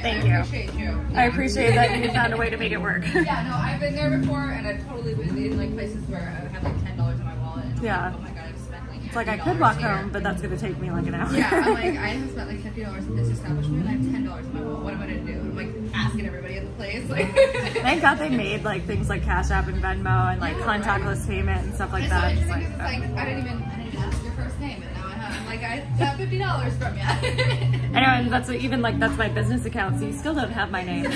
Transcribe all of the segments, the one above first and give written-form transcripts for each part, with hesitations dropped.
Thank you. I appreciate that you found a way to make it work. Yeah, no, I've been there before, and I've totally been in like places where I have like $10 in my wallet, and I'm like, oh my god, I've spent like it's like I could walk home, but that's gonna take me like an hour. Yeah, I'm like, I have spent like $50 at this establishment, and I have $10 in my wallet. What am I gonna do? I'm like asking everybody at the place, like. Thank God they made like things like Cash App and Venmo and like contactless payment and stuff like that. It's like, I didn't even ask your first name, and now I got $50 from you. I know, and that's that's my business account, so you still don't have my name. Well,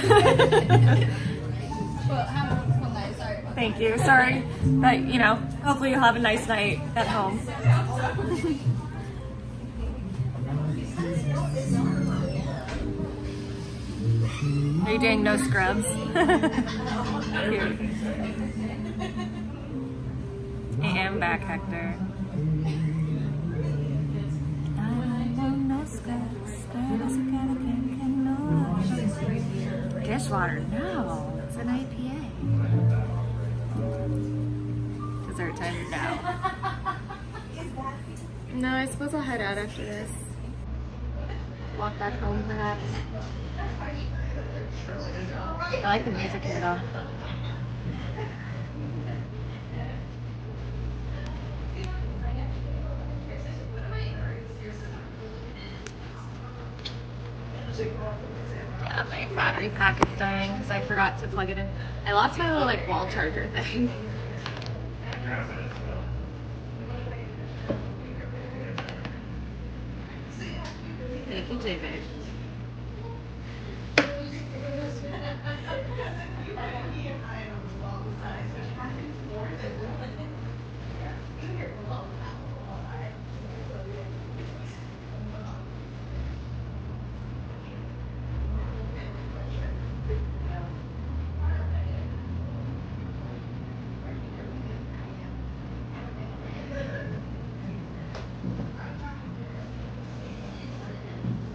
have a fun night. Sorry about Thank you. Sorry, but hopefully you'll have a nice night at home. Are you doing no scrubs? Cute. I am back, Hector. Dishwater, no, it's an IPA. Dessert time now. No, I suppose I'll head out after this. Walk back home, perhaps. I like the music here, though. Yeah, my battery pack is dying because I forgot to plug it in. I lost my little like wall charger thing. Thank you, David.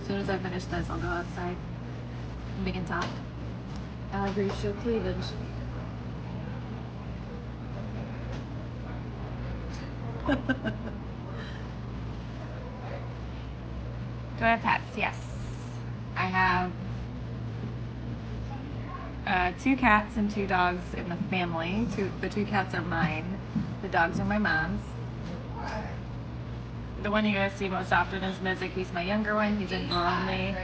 As soon as I finish this, I'll go outside and we can talk. I agree, show cleavage. Do I have pets? Yes. I have 2 cats and 2 dogs in the family. The 2 cats are mine. The dogs are my mom's. The one you guys see most often is Mizik. He's my younger one. He's in lonely.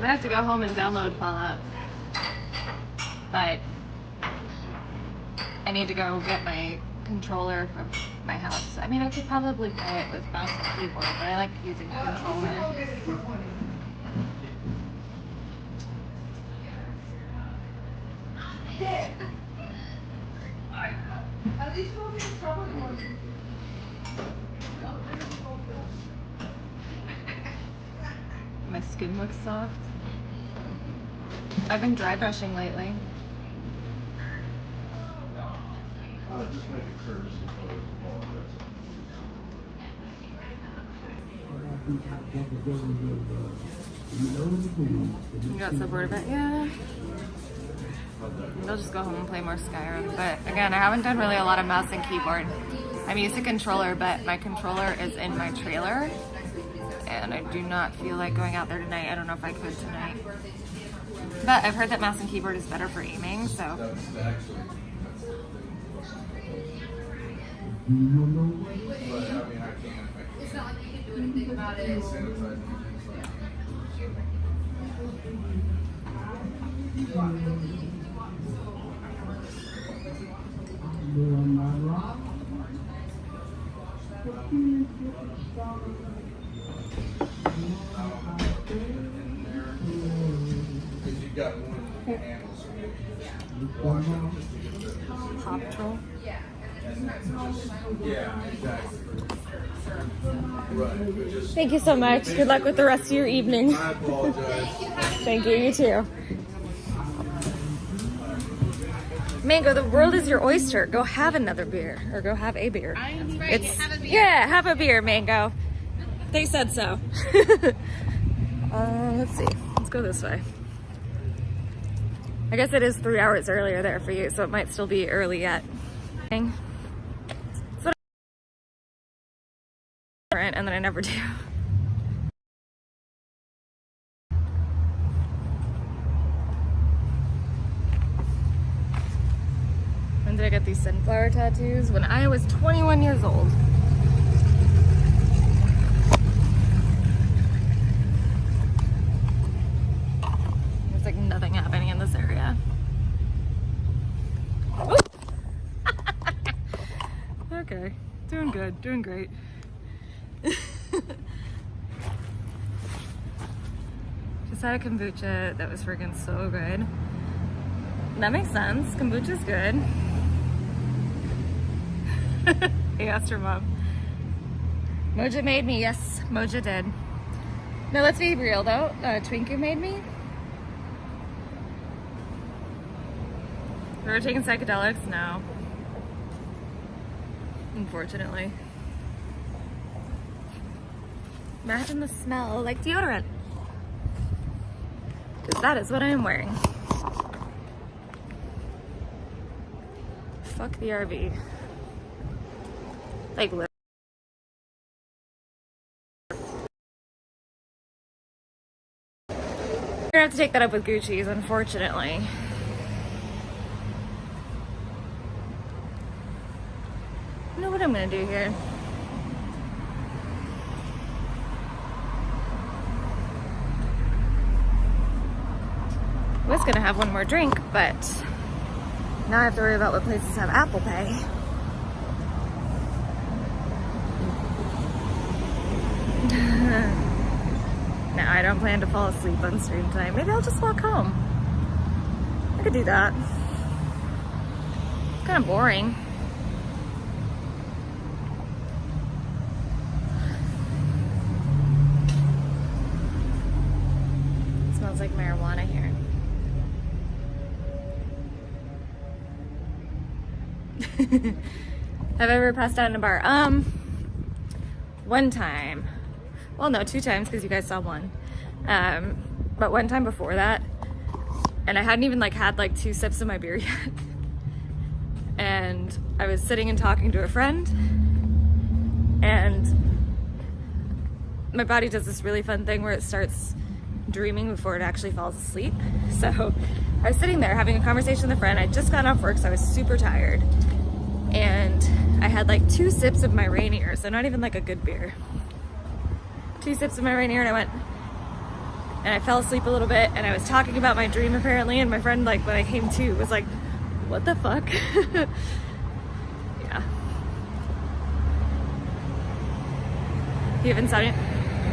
I have to go home and download Fallout, but I need to go get my controller from my house. I mean, I could probably play it with mouse and keyboard, but I like using the controller. My skin looks soft. I've been dry brushing lately. You got so bored of it? Yeah. I'll just go home and play more Skyrim. But again, I haven't done really a lot of mouse and keyboard. I'm used to controller, but my controller is in my trailer. And I do not feel like going out there tonight. I don't know if I could tonight. But I've heard that mouse and keyboard is better for aiming, so. It's not like you can do anything about it. Paw Patrol. Thank you so much. Good luck with the rest of your evening. Thank you, you too. Mango, the world is your oyster. Go have another beer, or go have a beer. Yeah, have a beer, Mango. They said so. Let's see. Let's go this way. I guess it is 3 hours earlier there for you, so it might still be early yet. And then I never do. When did I get these sunflower tattoos? When I was 21 years old. There's like nothing happening in this area. Okay, doing good, doing great. Just had a kombucha that was freaking so good. That makes sense. Kombucha's good. He asked her mom. Moja made me. Yes, Moja did. No, let's be real though. Twinku made me. We were taking psychedelics? No. Unfortunately. Imagine the smell like deodorant. Because that is what I am wearing. Fuck the RV. Like, literally. We're gonna have to take that up with Gucci's, unfortunately. I know what I'm gonna do here. I was gonna have one more drink, but now I have to worry about what places have Apple Pay. No, I don't plan to fall asleep on stream tonight. Maybe I'll just walk home. I could do that. It's kind of boring. It smells like marijuana here. Have I ever passed out in a bar? One time. Well, no, 2 times because you guys saw one. But one time before that, and I hadn't even had 2 sips of my beer yet. And I was sitting and talking to a friend, and my body does this really fun thing where it starts dreaming before it actually falls asleep. So I was sitting there having a conversation with a friend. I'd just gotten off work, so I was super tired. And I had 2 sips of my Rainier, so not even a good beer. 2 sips of my Rainier, and I fell asleep a little bit, and I was talking about my dream apparently, and my friend, when I came to, was like, what the fuck? Yeah. You have insomnia?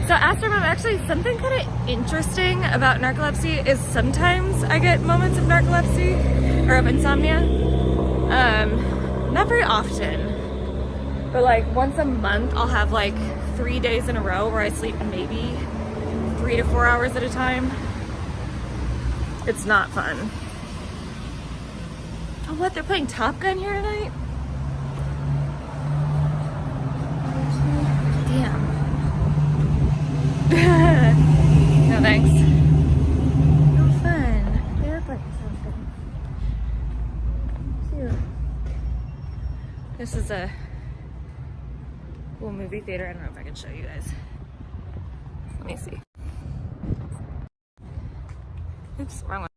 So Astro Mom, actually something kind of interesting about narcolepsy is sometimes I get moments of narcolepsy, or of insomnia. Not very often, but once a month I'll have 3 days in a row where I sleep maybe 3 to 4 hours at a time. It's not fun. Oh, what? They're playing Top Gun here tonight? Damn. No thanks. No fun. They look like something. Cute. This is a cool movie theater. I don't know if I can show you guys. Let me see. Oops, wrong one.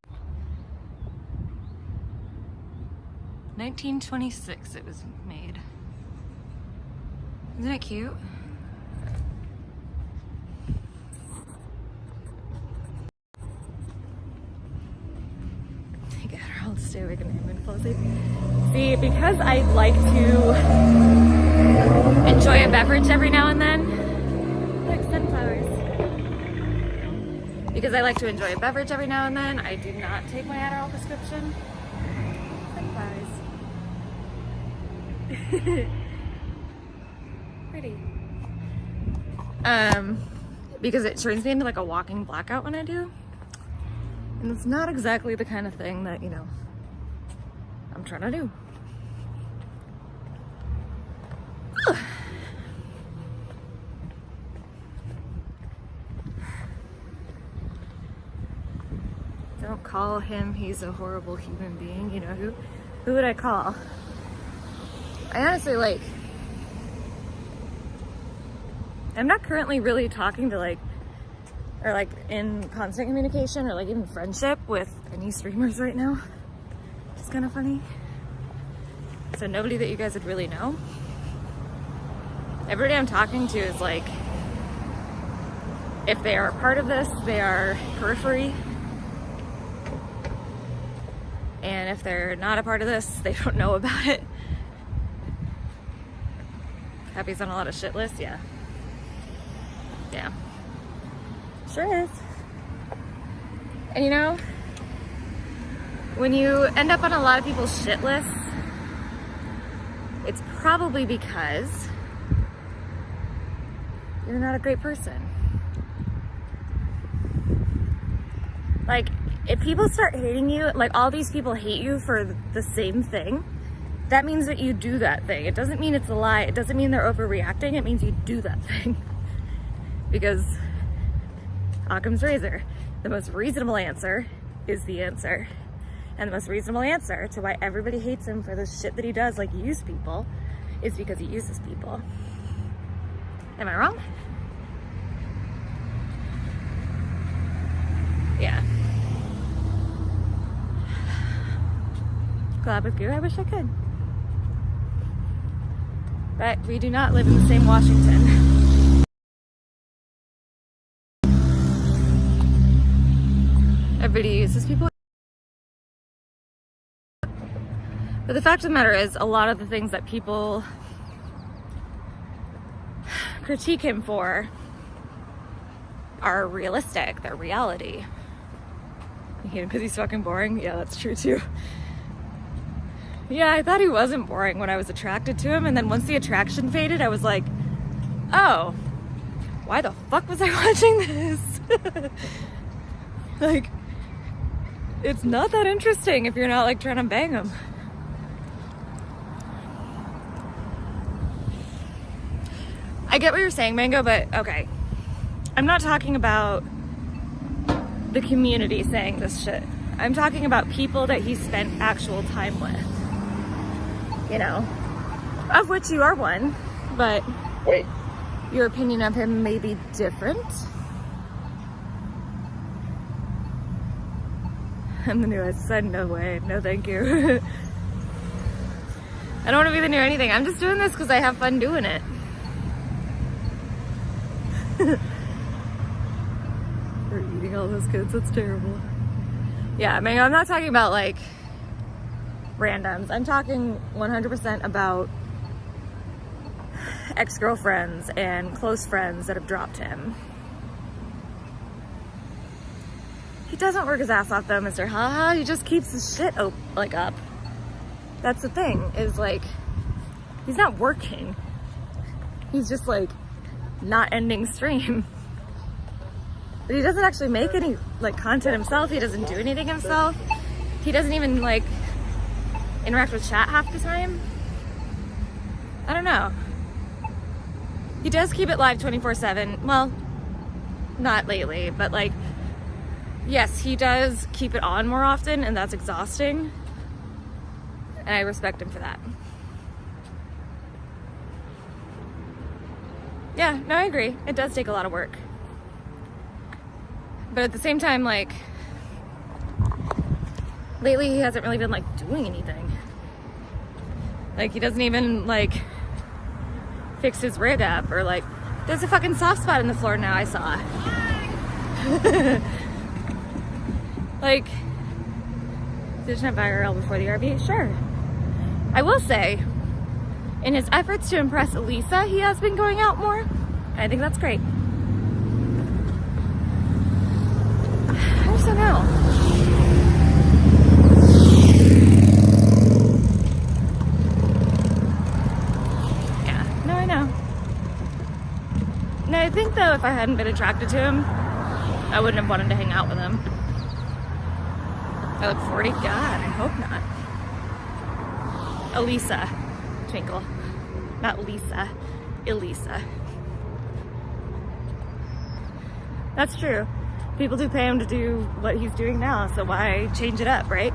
1926 it was made. Isn't it cute? I got her all stitched stay awake at night and fall asleep. See, because I like to enjoy a beverage every now and then, like sunflowers. Because I like to enjoy a beverage every now and then, I do not take my Adderall prescription. Sunflowers. Pretty. Because it turns me into like a walking blackout when I do. And it's not exactly the kind of thing that, you know, I'm trying to do. Don't call him, he's a horrible human being. You know, who would I call? I honestly, like, I'm not currently really talking to like, or like in constant communication or like even friendship with any streamers right now. It's kind of funny. So nobody that you guys would really know. Everybody I'm talking to is like, if they are a part of this, they are periphery. And if they're not a part of this, they don't know about it. Happy's on a lot of shit lists, yeah. Yeah. Sure is. And you know, when you end up on a lot of people's shit lists, it's probably because you're not a great person. Like, if people start hating you, like all these people hate you for the same thing, that means that you do that thing. It doesn't mean it's a lie. It doesn't mean they're overreacting. It means you do that thing. Because Occam's razor, the most reasonable answer is the answer. And the most reasonable answer to why everybody hates him for the shit that he does, like use people, is because he uses people. Am I wrong? Yeah. Collab with Goo? I wish I could. But we do not live in the same Washington. Everybody uses people. But the fact of the matter is, a lot of the things that people critique him for are realistic. They're reality. You hate him because he's fucking boring? Yeah, that's true too. Yeah, I thought he wasn't boring when I was attracted to him, and then once the attraction faded, I was like, oh, why the fuck was I watching this? Like, it's not that interesting if you're not like trying to bang him. I get what you're saying, Mango, but okay. I'm not talking about the community saying this shit. I'm talking about people that he spent actual time with. You know, of which you are one, but wait, your opinion of him may be different. I'm the newest. Said no way, no thank you. I don't want to be the new anything. I'm just doing this because I have fun doing it. We're eating all those kids. That's terrible. Yeah, I mean, I'm not talking about like randoms. I'm talking 100% about ex-girlfriends and close friends that have dropped him. He doesn't work his ass off though, Mr. Haha. He just keeps his shit up. That's the thing, is like, he's not working. He's just like not ending stream. But he doesn't actually make any like content himself. He doesn't do anything himself. He doesn't even like interact with chat half the time. I don't know. He does keep it live 24/7. Well, not lately, but like, yes, he does keep it on more often, and that's exhausting. And I respect him for that. Yeah, no, I agree. It does take a lot of work. But at the same time, like, lately he hasn't really been like doing anything. Like, he doesn't even like fix his rig up, or like, there's a fucking soft spot in the floor now, I saw. Like, Fishnet viral before the RV? Sure. I will say, in his efforts to impress Elisa, he has been going out more. And I think that's great. I just don't know. Yeah, no, I know. No, I think though if I hadn't been attracted to him, I wouldn't have wanted to hang out with him. I look 40? God, I hope not. Elisa. Twinkle. Not Lisa. Elisa. That's true. People do pay him to do what he's doing now, so why change it up, right?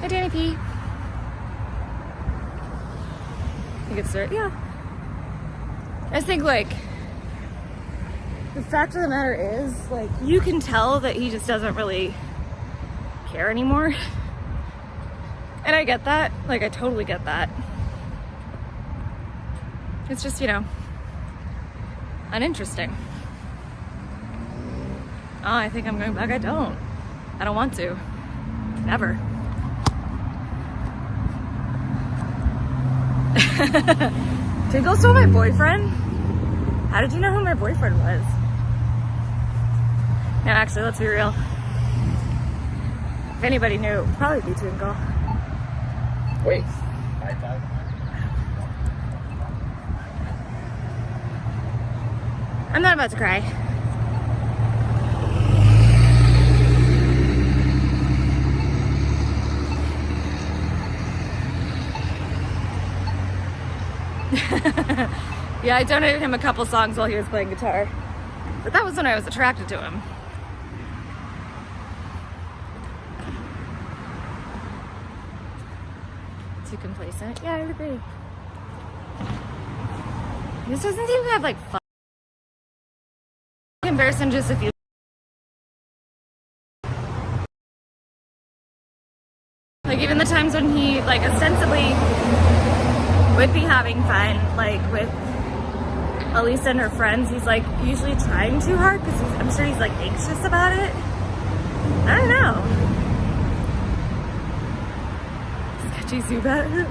Hi, Danny P. You could start, yeah. I just think, like, the fact of the matter is, like, you can tell that he just doesn't really care anymore. And I get that. Like, I totally get that. It's just, you know, uninteresting. Oh, I think I'm going back. I don't want to. Never. Tinkle stole my boyfriend? How did you know who my boyfriend was? No, actually, let's be real. If anybody knew, it would probably be Twinkle. Wait. I'm not about to cry. Yeah, I donated him a couple songs while he was playing guitar. But that was when I was attracted to him. Too complacent? Yeah, I would agree. This doesn't seem to have like fun. Comparison just a few. Like even the times when he like ostensibly would be having fun, like with Elisa and her friends, he's like usually trying too hard because I'm sure he's like anxious about it. I don't know. Sketchy Zubat.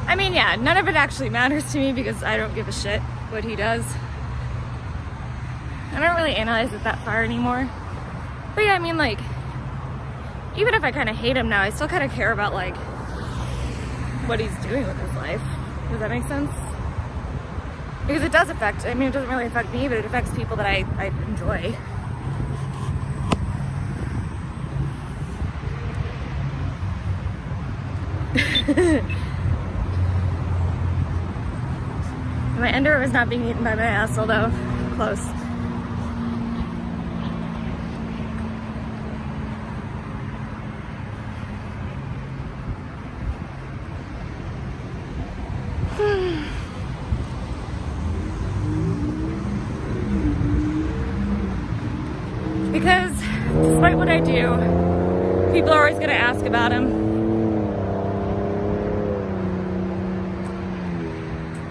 I mean, yeah, none of it actually matters to me because I don't give a shit what he does. I don't really analyze it that far anymore. But yeah, I mean, like, even if I kind of hate him now, I still kind of care about, like, what he's doing with his life. Does that make sense? Because it does affect, I mean, it doesn't really affect me, but it affects people that I enjoy. My underwear was not being eaten by my ass, although close. Because despite what I do, people are always going to ask about him.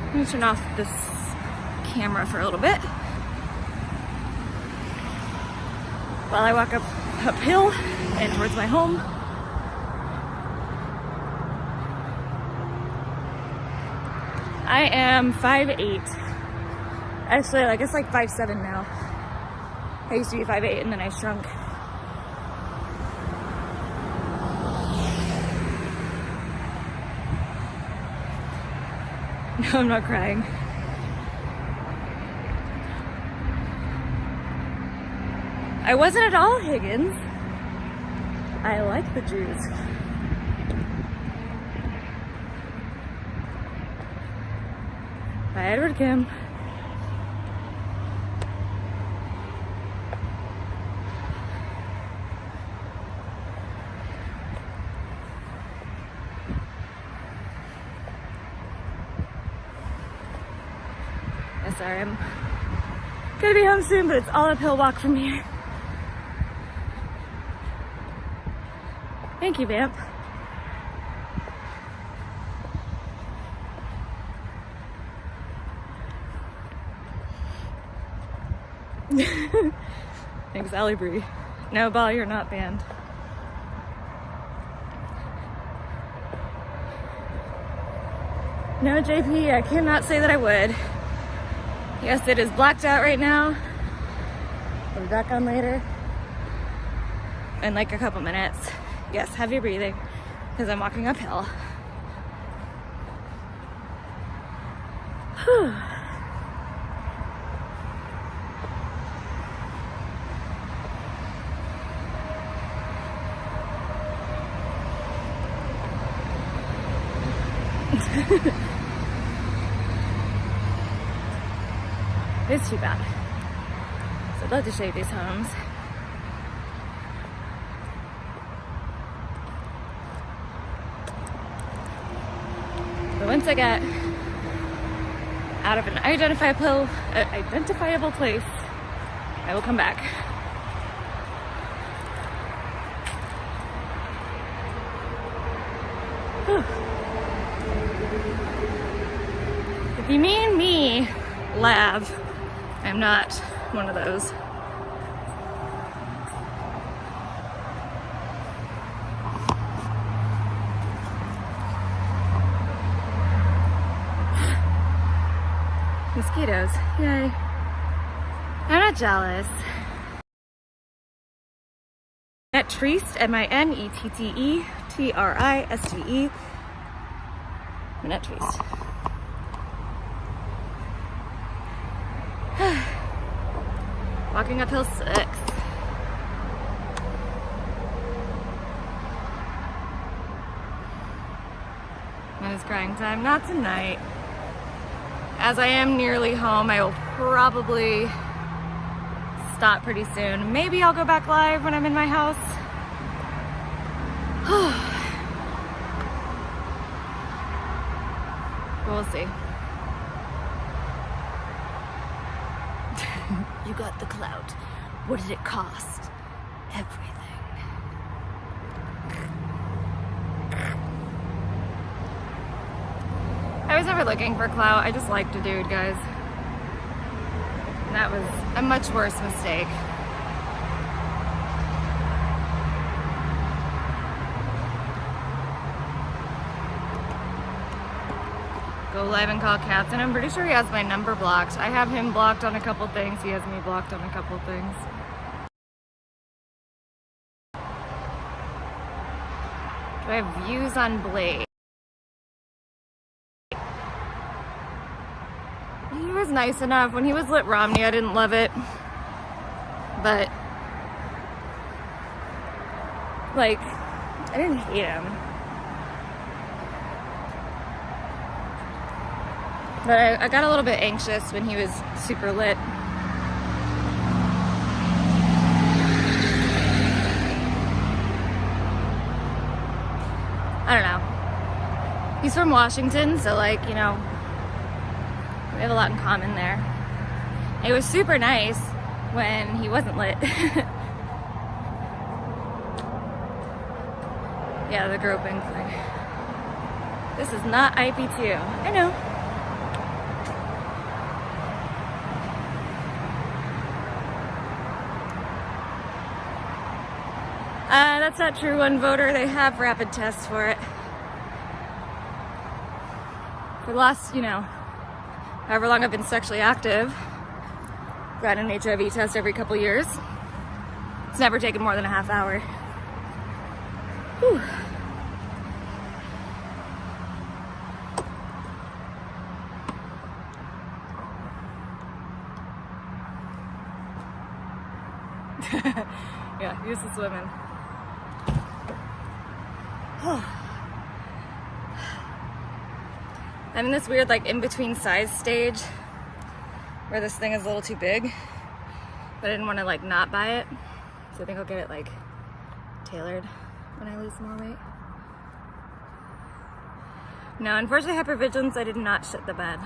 I'm going to turn off this camera for a little bit while I walk uphill and towards my home. I am 5'8". Actually, I guess like 5'7" now. I used to be 5'8" and then I shrunk. No, I'm not crying. I wasn't at all, Higgins. I like the Jews. Bye, Edward Kim. Sorry, I'm gonna be home soon, but it's all uphill walk from here. Thank you, Vamp. Thanks, Allie Bree. No, Ball, you're not banned. No, JP, I cannot say that I would. Yes, it is blacked out right now. I'll be back on later. In like a couple minutes. Yes, heavy breathing, because I'm walking uphill. Whew. It's too bad. So I'd love to show you these homes. But once I get out of an identifiable place, I will come back. Whew. If you mean me, Lav, I'm not one of those. Mosquitoes, yay. I'm not jealous. minetteYT, minetteTriste, minetteYT. Walking uphill sucks. It is crying time, not tonight. As I am nearly home, I will probably stop pretty soon. Maybe I'll go back live when I'm in my house. But we'll see. You got the clout. What did it cost? Everything. I was never looking for clout. I just liked a dude, guys. And that was a much worse mistake. Go live and call Cats, and I'm pretty sure he has my number blocked. I have him blocked on a couple things. He has me blocked on a couple things. Do I have views on Blade? He was nice enough. When he was Lit Romney, I didn't love it. But, like, I didn't hate him. But I got a little bit anxious when he was super lit. I don't know. He's from Washington, so like, you know, we have a lot in common there. It was super nice when he wasn't lit. Yeah, the groping thing. This is not IP2. I know. That's not true. One voter, they have rapid tests for it. For the last, you know, however long I've been sexually active, got an HIV test every couple years. It's never taken more than a half hour. Whew. Yeah, useless women. I'm in this weird like in-between size stage where this thing is a little too big, but I didn't want to like not buy it, so I think I'll get it like tailored when I lose more weight. No, unfortunately hypervigilance, I did not shit the bed.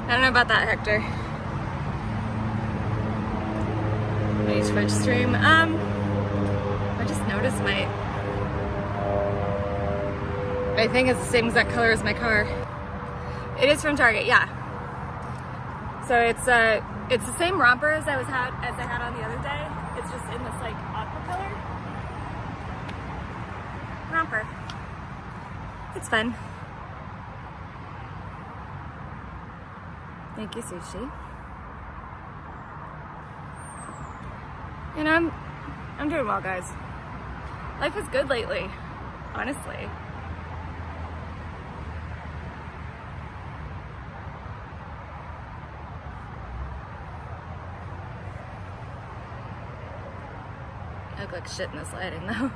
I don't know about that, Hector. my Twitch stream. I just noticed my thing is the same exact color as my car. It is from Target, yeah. So it's the same romper as I had on the other day. It's just in this like aqua color romper. It's fun. Thank you, Sushi. And I'm doing well, guys. Life is good lately, honestly. I look like shit in this lighting, though.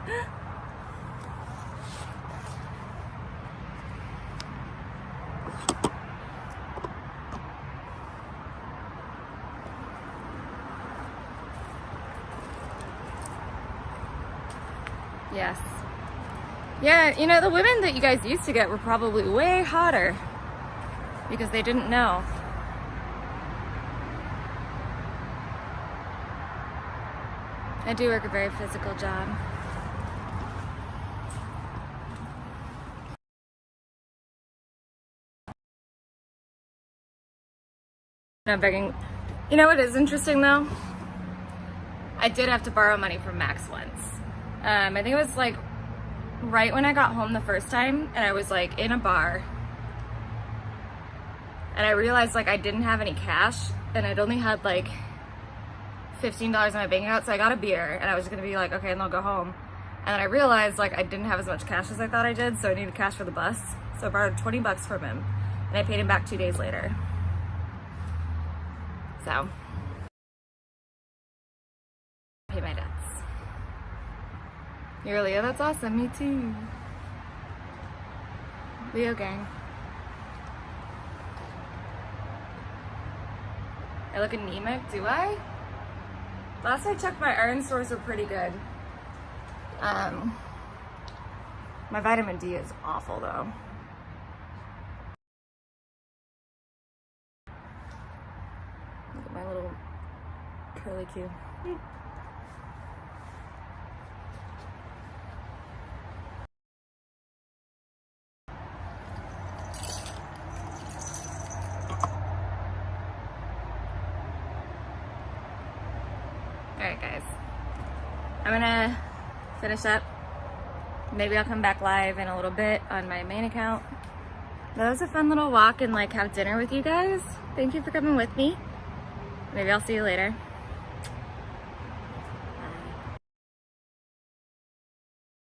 Yes. Yeah, you know, the women that you guys used to get were probably way hotter because they didn't know. I do work a very physical job. I'm begging. You know what is interesting though? I did have to borrow money from Max once. I think it was like right when I got home the first time and I was like in a bar and I realized like I didn't have any cash and I'd only had like $15 in my bank account, so I got a beer and I was gonna be like, okay, and I'll go home. And then I realized like I didn't have as much cash as I thought I did, so I needed cash for the bus. So I borrowed 20 bucks from him and I paid him back 2 days later. So, pay my debts. You're Leo, that's awesome, me too. Leo gang. I look anemic, do I? Last I checked, my iron stores were pretty good. My vitamin D is awful though. Look at my little curly Q. Alright guys, I'm gonna finish up. Maybe I'll come back live in a little bit on my main account. That was a fun little walk and like have dinner with you guys. Thank you for coming with me. Maybe I'll see you later.